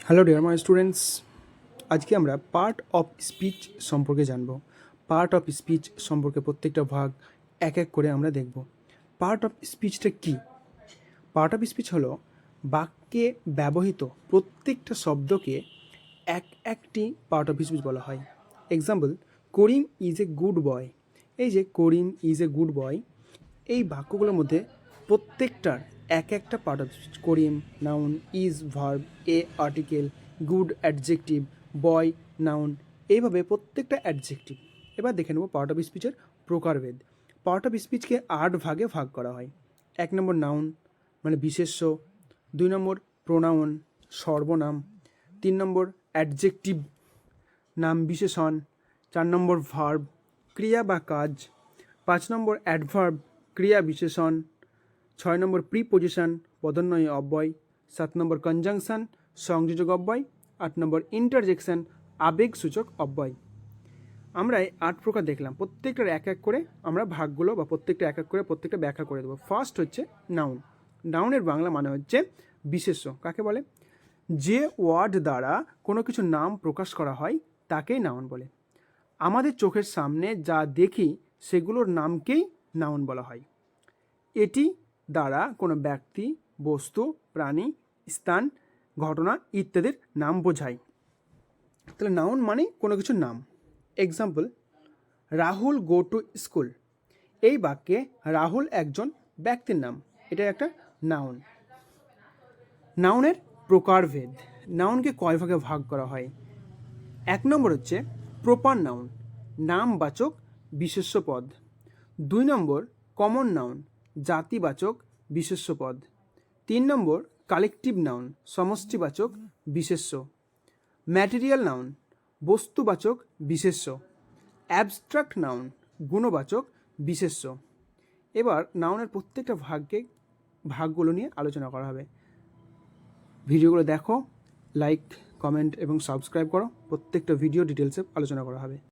Hello dear my students, আজকে আমরা part of speech সম্পর্কে জানব। পার্ট অফ স্পিচ সম্পর্কে প্রত্যেকটা ভাগ এক এক করে আমরা দেখব। পার্ট অফ স্পিচটা কী? পার্ট অফ স্পিচ হলো বাক্যে ব্যবহৃত প্রত্যেকটা শব্দকে একটি পার্ট অফ স্পিচ বলা হয়। Example, Karim is a good boy. এই যে করিম ইজ এ গুড বয়, এই বাক্যগুলোর মধ্যে প্রত্যেকটার একটা part of speech. Karim noun, is verb, A article, good adjective, boy noun, এইভাবে প্রত্যেকটা অ্যাডজেক্টিভ। এবার দেখে নেব পার্ট অফ স্পিচের প্রকারভেদ। পার্ট অফ স্পিচকে 8 ভাগে ভাগ করা হয়। 1 নম্বর নাউন মানে বিশেষ্য, 2 নম্বর প্রোনাউন সর্বনাম, 3 নম্বর অ্যাডজেক্টিভ নাম বিশেষণ, 4 নম্বর ভার্ব ক্রিয়া বা কাজ, 5 নম্বর অ্যাডভার্ব ক্রিয়া বিশেষণ, 6 নম্বর প্রিপোজিশন পদোন্নয়ী অব্যয়, 7 নম্বর কনজাংশন সংযোজক অব্যয়, 8 নম্বর ইন্টারজেকশন আবেগসূচক অব্যয়। আমরা এই 8 প্রকার দেখলাম, প্রত্যেকটার এক এক করে আমরা ভাগগুলো বা প্রত্যেকটা এক এক করে প্রত্যেকটা ব্যাখ্যা করে দেবো। ফার্স্ট হচ্ছে নাউন। নাউনের বাংলা মানে হচ্ছে বিশেষ্য। কাকে বলে? যে ওয়ার্ড দ্বারা কোনো কিছু নাম প্রকাশ করা হয় তাকেই নাউন বলে। আমাদের চোখের সামনে যা দেখি সেগুলোর নামকেই নাউন বলা হয়। এটি দ্বারা কোনো ব্যক্তি, বস্তু, প্রাণী, স্থান, ঘটনা ইত্যাদির নাম বোঝায়। তাহলে নাউন মানে কোনো কিছুর নাম। Example, Rahul go to school. এই বাক্যে রাহুল একজন ব্যক্তির নাম, এটা একটা নাউন। নাউনের প্রকারভেদ। নাউনকে কয় ভাগে ভাগ করা হয়? 1 নম্বর হচ্ছে প্রপার নাউন, নামবাচক বিশেষ্য পদ। 2 নম্বর কমন নাউন, জাতিবাচক বিশেষ্য পদ। 3 নম্বর কালেকটিভ নাউন, সমষ্টিবাচক বিশেষ্য। ম্যাটেরিয়াল নাউন, বস্তুবাচক বিশেষ্য। অ্যাবস্ট্রাক্ট নাউন, গুণবাচক বিশেষ্য। এবার নাউনের প্রত্যেকটা ভাগগুলো নিয়ে আলোচনা করা হবে। ভিডিওগুলো দেখো, লাইক, কমেন্ট এবং সাবস্ক্রাইব করো। প্রত্যেকটা ভিডিও ডিটেলসে আলোচনা করা হবে।